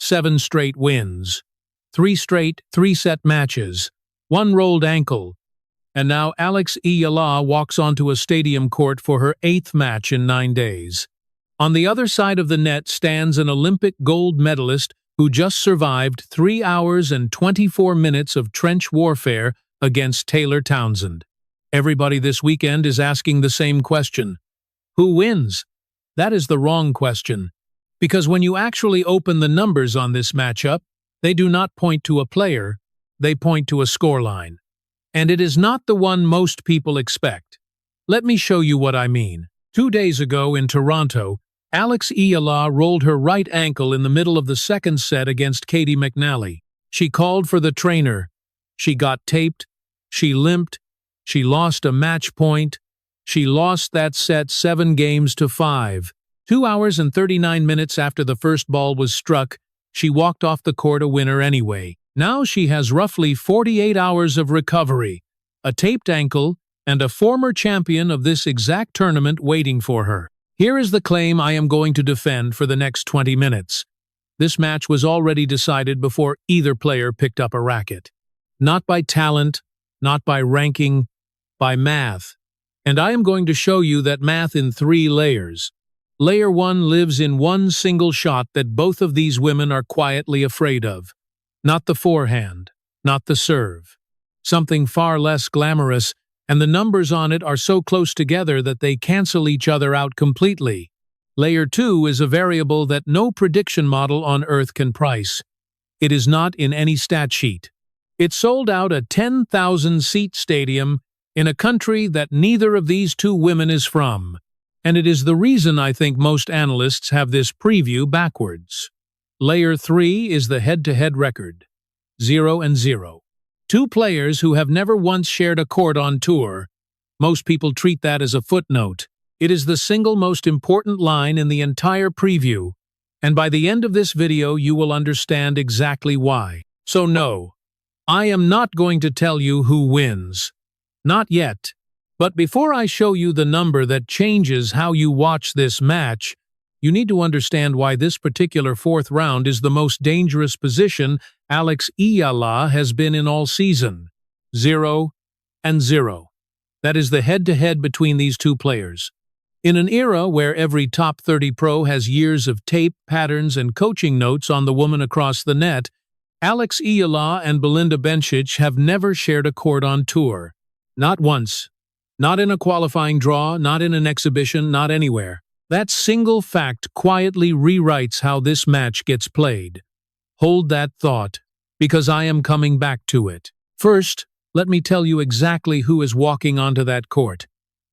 7 straight wins, 3 straight 3-set matches, 1 rolled ankle, and now Eala walks onto a stadium court for her 8th match in 9 days. On the other side of the net stands an Olympic gold medalist who just survived 3 hours and 24 minutes of trench warfare against Taylor Townsend. Everybody this weekend is asking the same question. Who wins? That is the wrong question, because when you actually open the numbers on this matchup, they do not point to a player, they point to a scoreline. And it is not the one most people expect. Let me show you what I mean. 2 days ago in Toronto, Eala rolled her right ankle in the middle of the second set against Katie McNally. She called for the trainer. She got taped. She limped. She lost a match point. She lost that set 7-5. 2 hours and 39 minutes after the first ball was struck, she walked off the court a winner anyway. Now she has roughly 48 hours of recovery, a taped ankle, and a former champion of this exact tournament waiting for her. Here is the claim I am going to defend for the next 20 minutes. This match was already decided before either player picked up a racket. Not by talent, not by ranking, by math. And I am going to show you that math in 3 layers. Layer 1 lives in one single shot that both of these women are quietly afraid of. Not the forehand, not the serve. Something far less glamorous, and the numbers on it are so close together that they cancel each other out completely. Layer 2 is a variable that no prediction model on Earth can price. It is not in any stat sheet. It sold out a 10,000-seat stadium in a country that neither of these 2 women is from, and it is the reason I think most analysts have this preview backwards. Layer 3 is the head-to-head record, 0-0. 2 players who have never once shared a court on tour. Most people treat that as a footnote. It is the single most important line in the entire preview, and by the end of this video you will understand exactly why. So no, I am not going to tell you who wins. Not yet. But before I show you the number that changes how you watch this match, you need to understand why this particular 4th round is the most dangerous position Eala has been in all season. 0-0. That is the head-to-head between these 2 players. In an era where every top 30 pro has years of tape, patterns, and coaching notes on the woman across the net, Eala and Belinda Bencic have never shared a court on tour. Not once. Not in a qualifying draw, not in an exhibition, not anywhere. That single fact quietly rewrites how this match gets played. Hold that thought, because I am coming back to it. First, let me tell you exactly who is walking onto that court.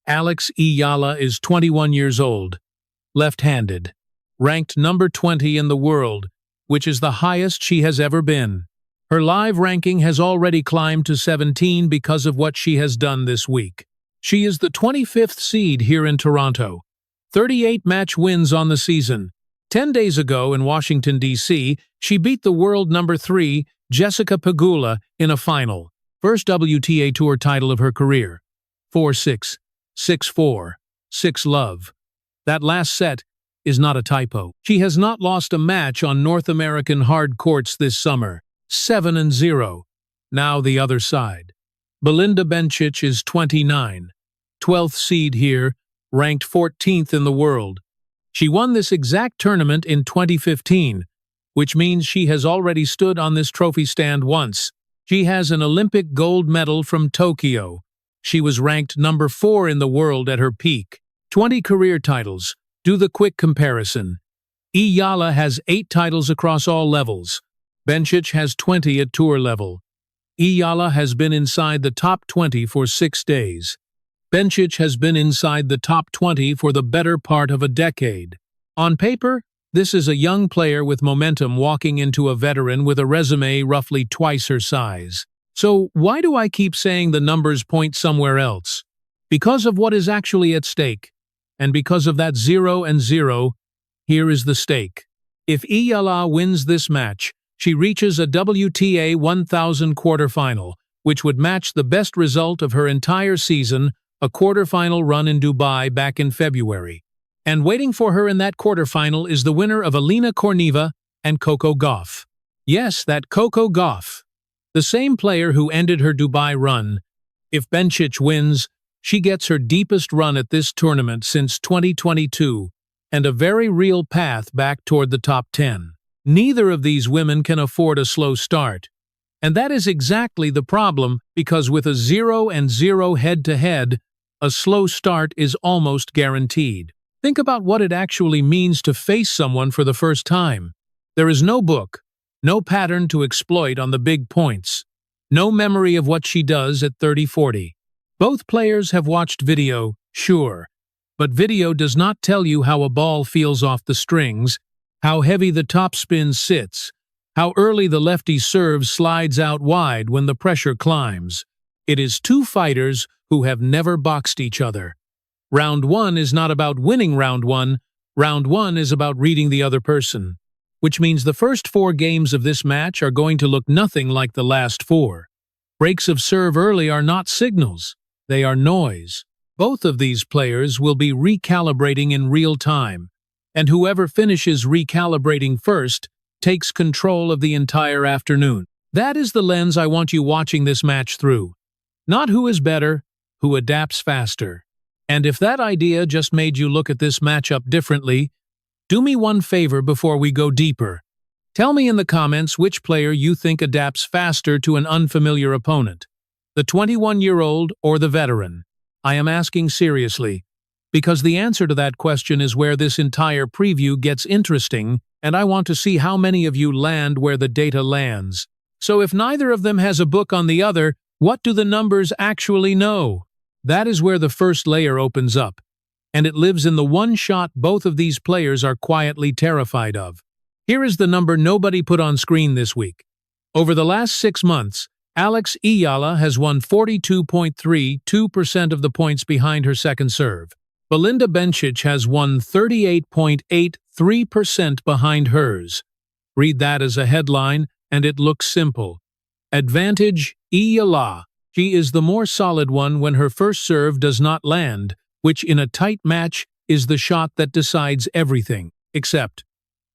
Eala is 21 years old, left-handed, ranked number 20 in the world, which is the highest she has ever been. Her live ranking has already climbed to 17 because of what she has done this week. She is the 25th seed here in Toronto. 38 match wins on the season. 10 days ago in Washington, D.C., she beat the world number 3, Jessica Pegula, in a final. First WTA Tour title of her career. 4-6, 6-4, 6-love. That last set is not a typo. She has not lost a match on North American hard courts this summer. 7-0. Now the other side. Belinda Bencic is 29. 12th seed here, ranked 14th in the world. She won this exact tournament in 2015, which means she has already stood on this trophy stand once. She has an Olympic gold medal from Tokyo. She was ranked number 4 in the world at her peak. 20 career titles. Do the quick comparison. Eala has 8 titles across all levels. Bencic has 20 at tour level. Eala has been inside the top 20 for 6 days. Bencic has been inside the top 20 for the better part of a decade. On paper, this is a young player with momentum walking into a veteran with a resume roughly twice her size. So why do I keep saying the numbers point somewhere else? Because of what is actually at stake. And because of that 0-0, here is the stake. If Eala wins this match, she reaches a WTA 1000 quarterfinal, which would match the best result of her entire season, a quarterfinal run in Dubai back in February. And waiting for her in that quarterfinal is the winner of Elena Korneva and Coco Gauff. Yes, that Coco Gauff. The same player who ended her Dubai run. If Bencic wins, she gets her deepest run at this tournament since 2022 and a very real path back toward the top 10. Neither of these women can afford a slow start. And that is exactly the problem, because with a 0-0 head-to-head, a slow start is almost guaranteed. Think about what it actually means to face someone for the first time. There is no book, no pattern to exploit on the big points, no memory of what she does at 30-40. Both players have watched video, sure, but video does not tell you how a ball feels off the strings, how heavy the topspin sits, how early the lefty serve slides out wide when the pressure climbs. It is two fighters who have never boxed each other. Round one is not about winning round one. Round one is about reading the other person, which means the first 4 games of this match are going to look nothing like the last 4. Breaks of serve early are not signals. They are noise. Both of these players will be recalibrating in real time, and whoever finishes recalibrating first takes control of the entire afternoon. That is the lens I want you watching this match through. Not who is better, who adapts faster. And if that idea just made you look at this matchup differently, do me one favor before we go deeper. Tell me in the comments which player you think adapts faster to an unfamiliar opponent, the 21-year-old or the veteran. I am asking seriously, because the answer to that question is where this entire preview gets interesting, and I want to see how many of you land where the data lands. So if neither of them has a book on the other, what do the numbers actually know? That is where the first layer opens up, and it lives in the one shot both of these players are quietly terrified of. Here is the number nobody put on screen this week. Over the last 6 months, Eala has won 42.32% of the points behind her second serve. Belinda Bencic has won 38.83% behind hers. Read that as a headline, and it looks simple. Advantage, Eala. She is the more solid one when her first serve does not land, which in a tight match is the shot that decides everything. Except,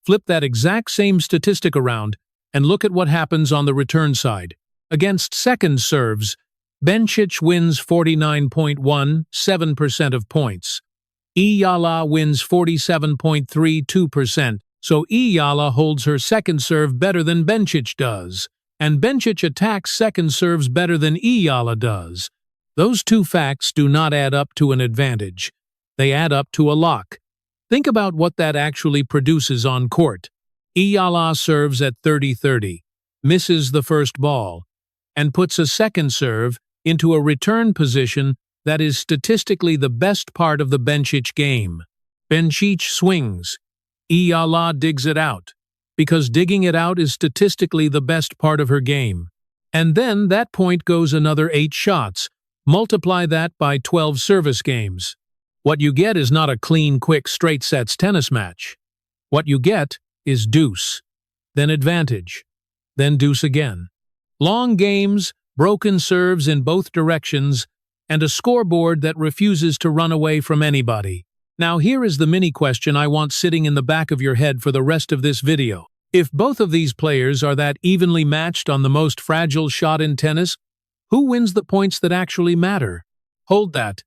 flip that exact same statistic around and look at what happens on the return side. Against second serves, Bencic wins 49.17% of points. Eala wins 47.32%, so Eala holds her second serve better than Bencic does, and Bencic attacks second serves better than Eala does. Those two facts do not add up to an advantage. They add up to a lock. Think about what that actually produces on court. Eala serves at 30-30, misses the first ball, and puts a second serve into a return position that is statistically the best part of the Bencic game. Bencic swings. Eala digs it out, because digging it out is statistically the best part of her game. And then that point goes another 8 shots. Multiply that by 12 service games. What you get is not a clean, quick, straight sets tennis match. What you get is deuce, then advantage, then deuce again. Long games, broken serves in both directions, and a scoreboard that refuses to run away from anybody. Now here is the mini question I want sitting in the back of your head for the rest of this video. If both of these players are that evenly matched on the most fragile shot in tennis, who wins the points that actually matter? Hold that,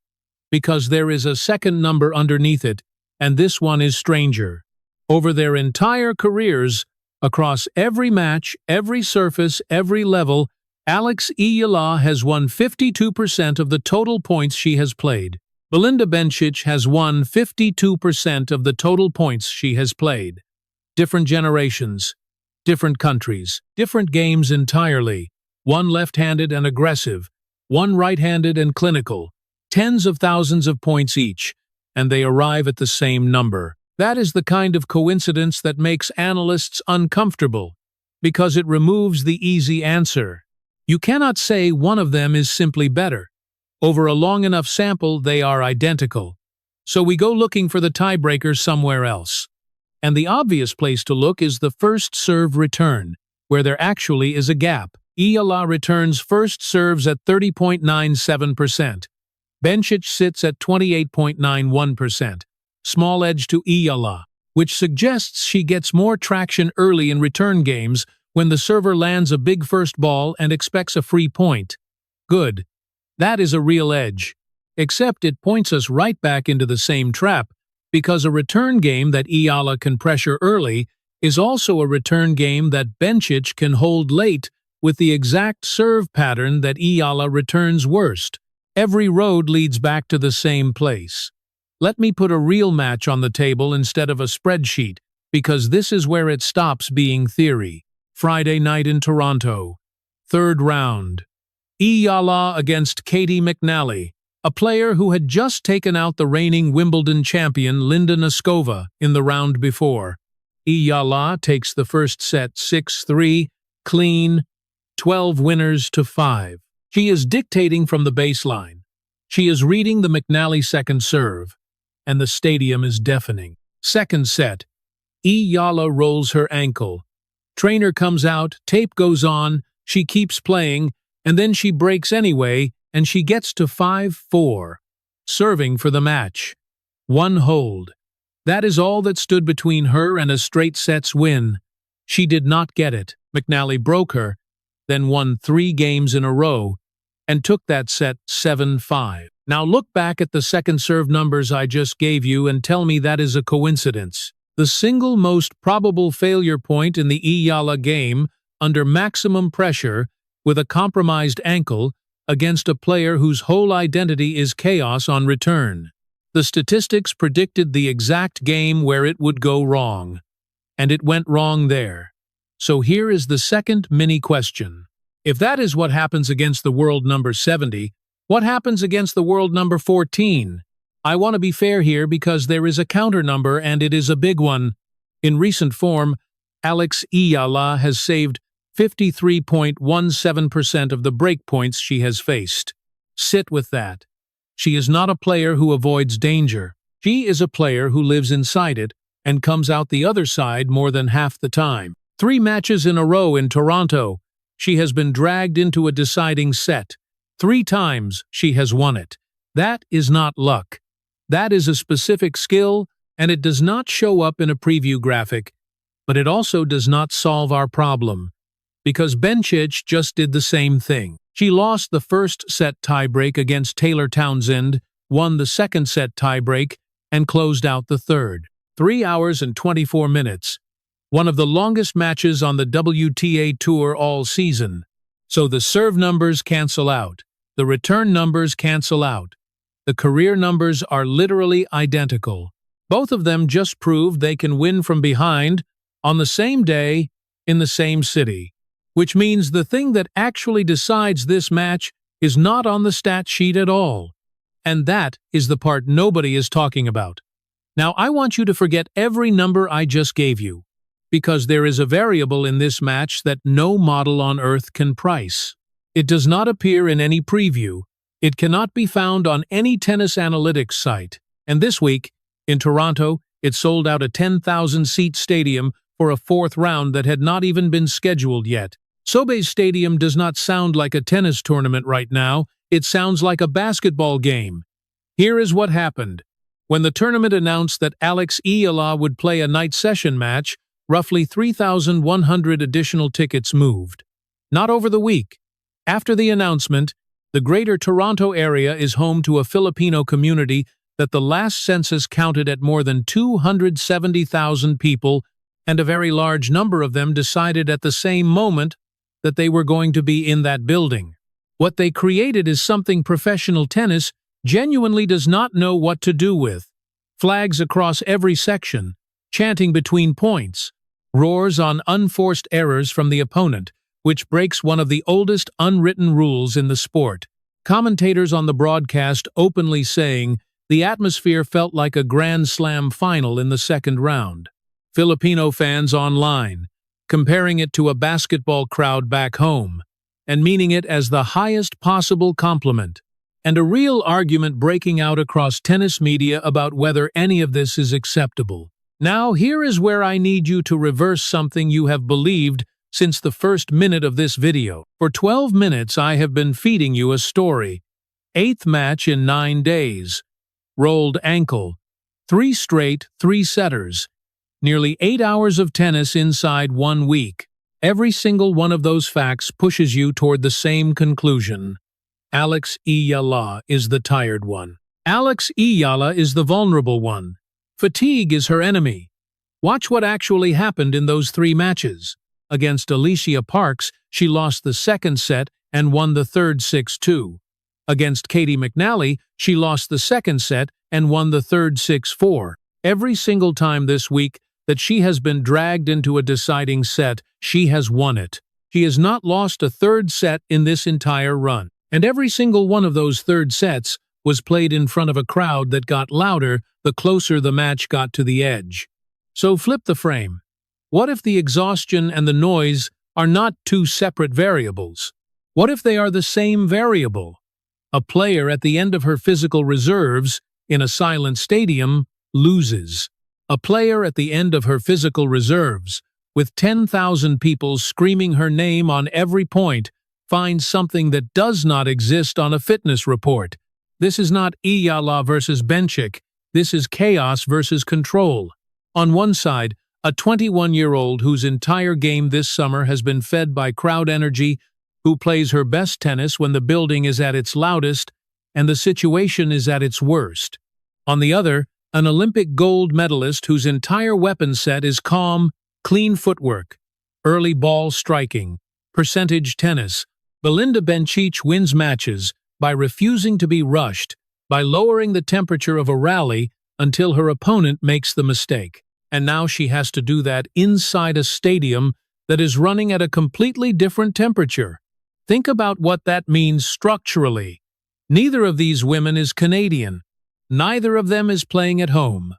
because there is a second number underneath it, and this one is stranger. Over their entire careers, across every match, every surface, every level, Eala has won 52% of the total points she has played. Belinda Bencic has won 52% of the total points she has played. Different generations, different countries, different games entirely. One left-handed and aggressive, one right-handed and clinical. Tens of thousands of points each, and they arrive at the same number. That is the kind of coincidence that makes analysts uncomfortable, because it removes the easy answer. You cannot say one of them is simply better. Over a long enough sample, they are identical. So we go looking for the tiebreaker somewhere else. And the obvious place to look is the first serve return, where there actually is a gap. Eala returns first serves at 30.97%. Bencic sits at 28.91%. Small edge to Eala. which suggests she gets more traction early in return games when the server lands a big first ball and expects a free point. Good. That is a real edge. Except it points us right back into the same trap, because a return game that Eala can pressure early is also a return game that Bencic can hold late with the exact serve pattern that Eala returns worst. Every road leads back to the same place. Let me put a real match on the table instead of a spreadsheet, because this is where it stops being theory. Friday night in Toronto. Third round. Eala against Katie McNally, a player who had just taken out the reigning Wimbledon champion Linda Noskova in the round before. Eala takes the first set 6-3, clean, 12 winners to 5. She is dictating from the baseline. She is reading the McNally second serve, and the stadium is deafening. Second set. Eala rolls her ankle. Trainer comes out, tape goes on, she keeps playing, and then she breaks anyway, and she gets to 5-4, serving for the match. One hold. That is all that stood between her and a straight sets win. She did not get it. McNally broke her, then won 3 games in a row, and took that set 7-5. Now look back at the second serve numbers I just gave you and tell me that is a coincidence. The single most probable failure point in the Eala game, under maximum pressure, with a compromised ankle, against a player whose whole identity is chaos on return. The statistics predicted the exact game where it would go wrong. And it went wrong there. So here is the second mini question. If that is what happens against the world number 70, what happens against the world number 14? I want to be fair here because there is a counter number and it is a big one. In recent form, Alex Eala has saved 53.17% of the break points she has faced. Sit with that. She is not a player who avoids danger. She is a player who lives inside it and comes out the other side more than half the time. 3 matches in a row in Toronto, she has been dragged into a deciding set. 3 times she has won it. That is not luck. That is a specific skill, and it does not show up in a preview graphic. But it also does not solve our problem, because Bencic just did the same thing. She lost the first set tiebreak against Taylor Townsend, won the second set tiebreak, and closed out the third. 3 hours and 24 minutes. One of the longest matches on the WTA Tour all season. So the serve numbers cancel out. The return numbers cancel out. The career numbers are literally identical. Both of them just prove they can win from behind on the same day in the same city. Which means the thing that actually decides this match is not on the stat sheet at all. And that is the part nobody is talking about. Now I want you to forget every number I just gave you, because there is a variable in this match that no model on Earth can price. It does not appear in any preview. It cannot be found on any tennis analytics site. And this week, in Toronto, it sold out a 10,000-seat stadium for a 4th round that had not even been scheduled yet. Sobeys Stadium does not sound like a tennis tournament right now. It sounds like a basketball game. Here is what happened. When the tournament announced that Alex Eala would play a night session match, roughly 3,100 additional tickets moved. Not over the week. After the announcement, the Greater Toronto area is home to a Filipino community that the last census counted at more than 270,000 people, and a very large number of them decided at the same moment that they were going to be in that building. What they created is something professional tennis genuinely does not know what to do with. Flags across every section, chanting between points, roars on unforced errors from the opponent, which breaks one of the oldest unwritten rules in the sport. Commentators on the broadcast openly saying the atmosphere felt like a Grand Slam final in the second round. Filipino fans online, comparing it to a basketball crowd back home, and meaning it as the highest possible compliment. And a real argument breaking out across tennis media about whether any of this is acceptable. Now, here is where I need you to reverse something you have believed since the first minute of this video. For 12 minutes, I have been feeding you a story. 8th match in 9 days. Rolled ankle. 3 straight 3-setters. Nearly 8 hours of tennis inside 1 week. Every single one of those facts pushes you toward the same conclusion. Alex Eala is the tired one. Alex Eala is the vulnerable one. Fatigue is her enemy. Watch what actually happened in those 3 matches. Against Alicia Parks, she lost the second set and won the third 6-2. Against Katie McNally, she lost the second set and won the third 6-4. Every single time this week that she has been dragged into a deciding set, she has won it. She has not lost a third set in this entire run. And every single one of those third sets was played in front of a crowd that got louder the closer the match got to the edge. So flip the frame. What if the exhaustion and the noise are not 2 separate variables? What if they are the same variable? A player at the end of her physical reserves, in a silent stadium, loses. A player at the end of her physical reserves, with 10,000 people screaming her name on every point, finds something that does not exist on a fitness report. This is not Eala versus Bencic. This is chaos versus control. On one side, a 21-year-old whose entire game this summer has been fed by crowd energy, who plays her best tennis when the building is at its loudest and the situation is at its worst. On the other, an Olympic gold medalist whose entire weapon set is calm, clean footwork, early ball striking, percentage tennis. Belinda Bencic wins matches by refusing to be rushed, by lowering the temperature of a rally until her opponent makes the mistake. And now she has to do that inside a stadium that is running at a completely different temperature. Think about what that means structurally. Neither of these women is Canadian. Neither of them is playing at home.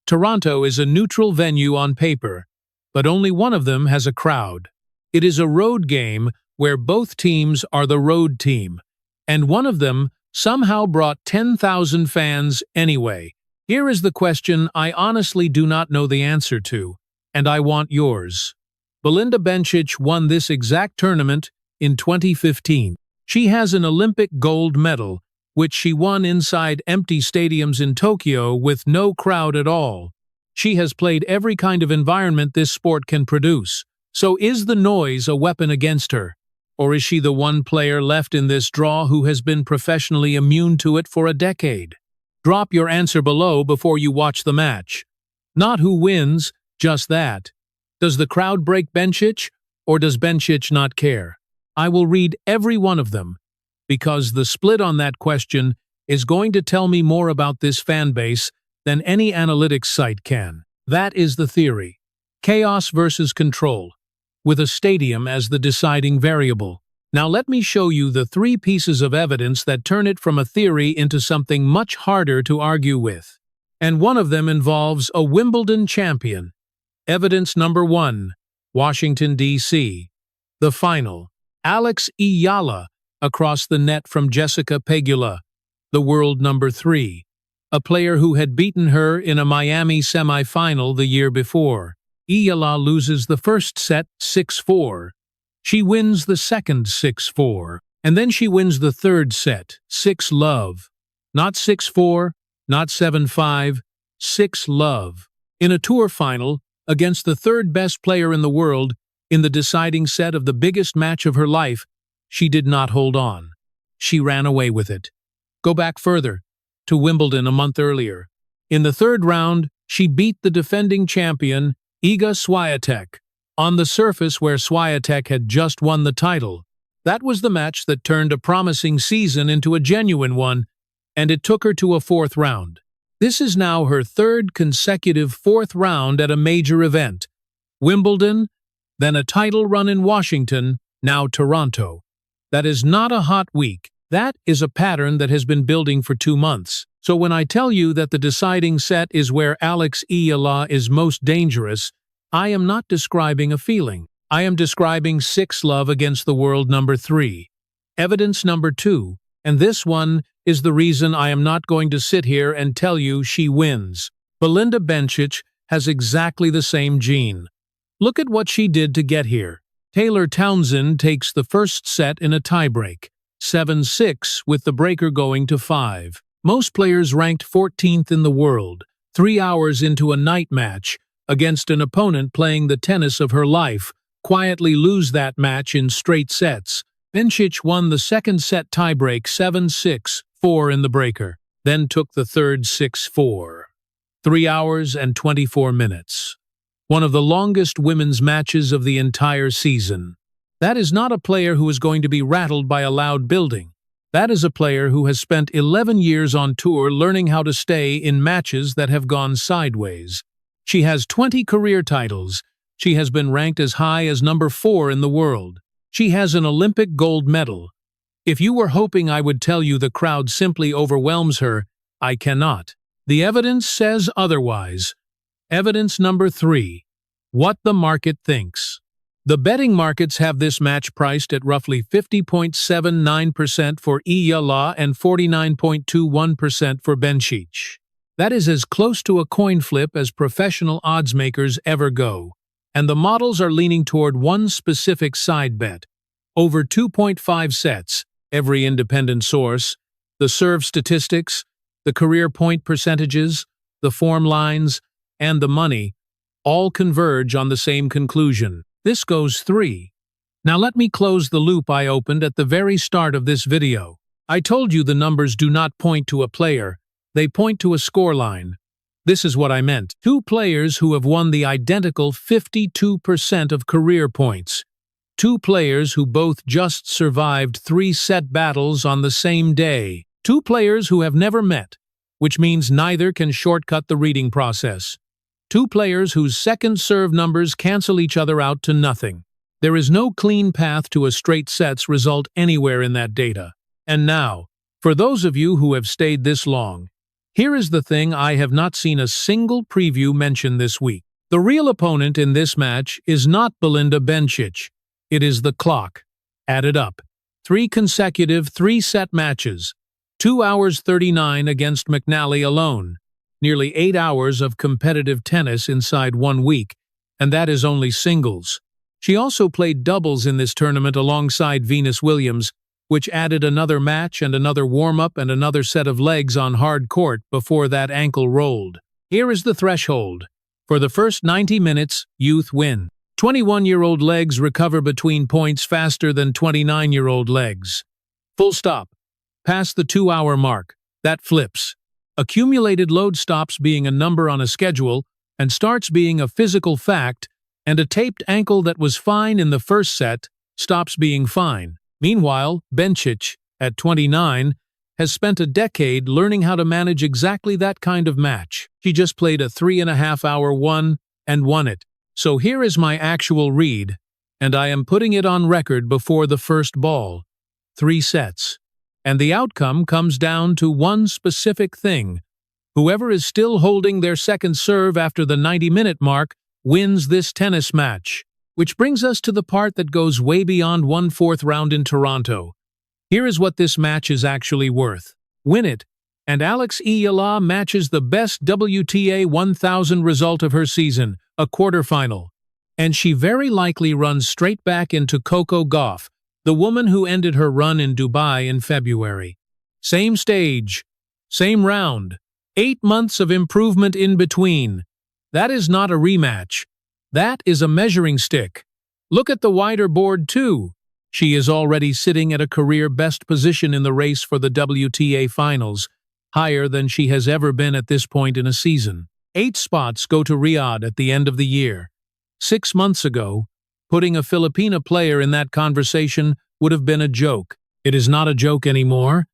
Toronto is a neutral venue on paper, but only one of them has a crowd. It is a road game where both teams are the road team, and one of them somehow brought 10,000 fans anyway. Here is the question I honestly do not know the answer to, and I want yours. Belinda Bencic won this exact tournament in 2015. She has an Olympic gold medal, which she won inside empty stadiums in Tokyo with no crowd at all. She has played every kind of environment this sport can produce. So is the noise a weapon against her? Or is she the one player left in this draw who has been professionally immune to it for a decade? Drop your answer below before you watch the match. Not who wins, just that. Does the crowd break Bencic, or does Bencic not care? I will read every one of them, because the split on that question is going to tell me more about this fan base than any analytics site can. That is the theory. Chaos versus control, with a stadium as the deciding variable. Now let me show you the 3 pieces of evidence that turn it from a theory into something much harder to argue with. And one of them involves a Wimbledon champion. Evidence number 1, Washington, D.C. The final. Alex Eala across the net from Jessica Pegula, the world number 3, a player who had beaten her in a Miami semifinal the year before. Eala loses the first set 6-4. She wins the second 6-4, and then she wins the third set 6-love. Not 6-4, not 7-5, 6-love. In a tour final, against the third best player in the world, in the deciding set of the biggest match of her life, she did not hold on. She ran away with it. Go back further, to Wimbledon a month earlier. In the third round, she beat the defending champion, Iga Swiatek, on the surface where Swiatek had just won the title. That was the match that turned a promising season into a genuine one, and it took her to a 4th round. This is now her 3rd consecutive 4th round at a major event. Wimbledon, then a title run in Washington, now Toronto. That is not a hot week. That is a pattern that has been building for 2 months. So when I tell you that the deciding set is where Alex Eala is most dangerous, I am not describing a feeling. I am describing 6-love against the world number 3. Evidence number 2, and this one is the reason I am not going to sit here and tell you she wins. Belinda Bencic has exactly the same gene. Look at what she did to get here. Taylor Townsend takes the first set in a tiebreak, 7-6, with the breaker going to 5. Most players ranked 14th in the world, 3 hours into a night match, against an opponent playing the tennis of her life, quietly lose that match in straight sets. Bencic won the second set tiebreak 7-6-4 in the breaker, then took the third 6-4. 3 hours and 24 minutes. One of the longest women's matches of the entire season. That is not a player who is going to be rattled by a loud building. That is a player who has spent 11 years on tour learning how to stay in matches that have gone sideways. She has 20 career titles. She has been ranked as high as number 4 in the world. She has an Olympic gold medal. If you were hoping I would tell you the crowd simply overwhelms her, I cannot. The evidence says otherwise. Evidence number 3. What the market thinks. The betting markets have this match priced at roughly 50.79% for Eala and 49.21% for Bencic. That is as close to a coin flip as professional odds makers ever go. And the models are leaning toward one specific side bet. Over 2.5 sets, every independent source, the serve statistics, the career point percentages, the form lines, and the money, all converge on the same conclusion. This goes 3. Now let me close the loop I opened at the very start of this video. I told you the numbers do not point to a player, they point to a scoreline. This is what I meant. 2 players who have won the identical 52% of career points. 2 players who both just survived 3-set battles on the same day. 2 players who have never met, which means neither can shortcut the reading process. 2 players whose second serve numbers cancel each other out to nothing. There is no clean path to a straight sets result anywhere in that data. And now, for those of you who have stayed this long, here is the thing I have not seen a single preview mention this week. The real opponent in this match is not Belinda Bencic. It is the clock. Add it up. 3 consecutive 3-set matches. 2 hours 39 against McNally alone. Nearly 8 hours of competitive tennis inside 1 week, and that is only singles. She also played doubles in this tournament alongside Venus Williams, which added another match and another warm-up and another set of legs on hard court before that ankle rolled. Here is the threshold. For the first 90 minutes, youth win. 21-year-old legs recover between points faster than 29-year-old legs. Full stop. Past the 2-hour mark. That flips. Accumulated load stops being a number on a schedule and starts being a physical fact, and a taped ankle that was fine in the first set stops being fine. Meanwhile, Bencic, at 29, has spent a decade learning how to manage exactly that kind of match. She just played a 3.5-hour one and won it. So here is my actual read, and I am putting it on record before the first ball. 3 sets. And the outcome comes down to one specific thing. Whoever is still holding their second serve after the 90-minute mark wins this tennis match. Which brings us to the part that goes way beyond 1/4 round in Toronto. Here is what this match is actually worth. Win it, and Alex Eala matches the best WTA 1000 result of her season, a quarterfinal. And she very likely runs straight back into Coco Gauff, the woman who ended her run in Dubai in February. Same stage, same round, 8 months of improvement in between. That is not a rematch. That is a measuring stick. Look at the wider board too. She is already sitting at a career best position in the race for the WTA finals, higher than she has ever been at this point in a season. 8 spots go to Riyadh at the end of the year. 6 months ago, putting a Filipino player in that conversation would have been a joke. It is not a joke anymore,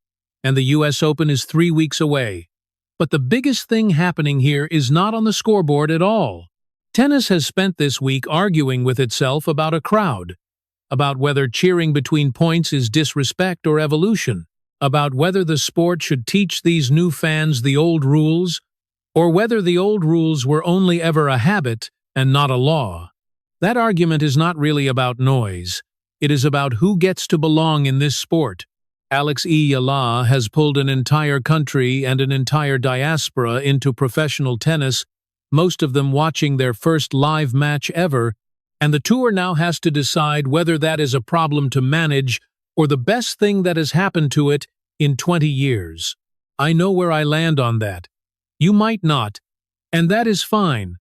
and the US Open is 3 weeks away. But the biggest thing happening here is not on the scoreboard at all. Tennis has spent this week arguing with itself about a crowd, about whether cheering between points is disrespect or evolution, about whether the sport should teach these new fans the old rules, or whether the old rules were only ever a habit and not a law. That argument is not really about noise. It is about who gets to belong in this sport. Alex Eala has pulled an entire country and an entire diaspora into professional tennis, most of them watching their first live match ever, and the tour now has to decide whether that is a problem to manage or the best thing that has happened to it in 20 years. I know where I land on that. You might not, and that is fine.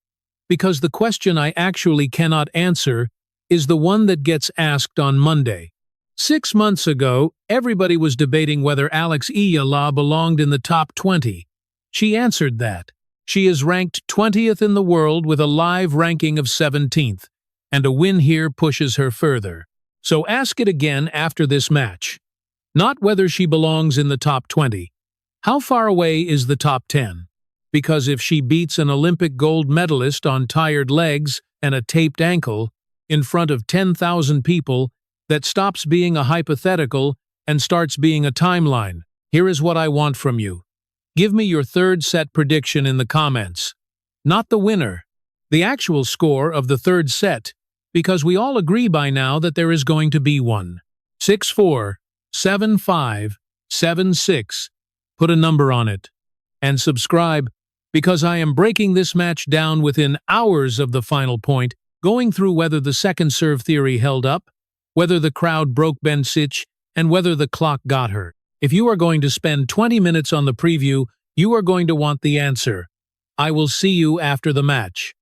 because the question I actually cannot answer is the one that gets asked on Monday. 6 months ago, everybody was debating whether Eala belonged in the top 20. She answered that. She is ranked 20th in the world with a live ranking of 17th, and a win here pushes her further. So ask it again after this match. Not whether she belongs in the top 20. How far away is the top 10? Because if she beats an Olympic gold medalist on tired legs and a taped ankle in front of 10,000 people, that stops being a hypothetical and starts being a timeline. Here is what I want from you. Give me your third set prediction in the comments. Not the winner, the actual score of the third set, because we all agree by now that there is going to be one. 6-4, 7-5, 7-6. Put a number on it. And subscribe, because I am breaking this match down within hours of the final point, going through whether the second serve theory held up, whether the crowd broke Bencic, and whether the clock got her. If you are going to spend 20 minutes on the preview, you are going to want the answer. I will see you after the match.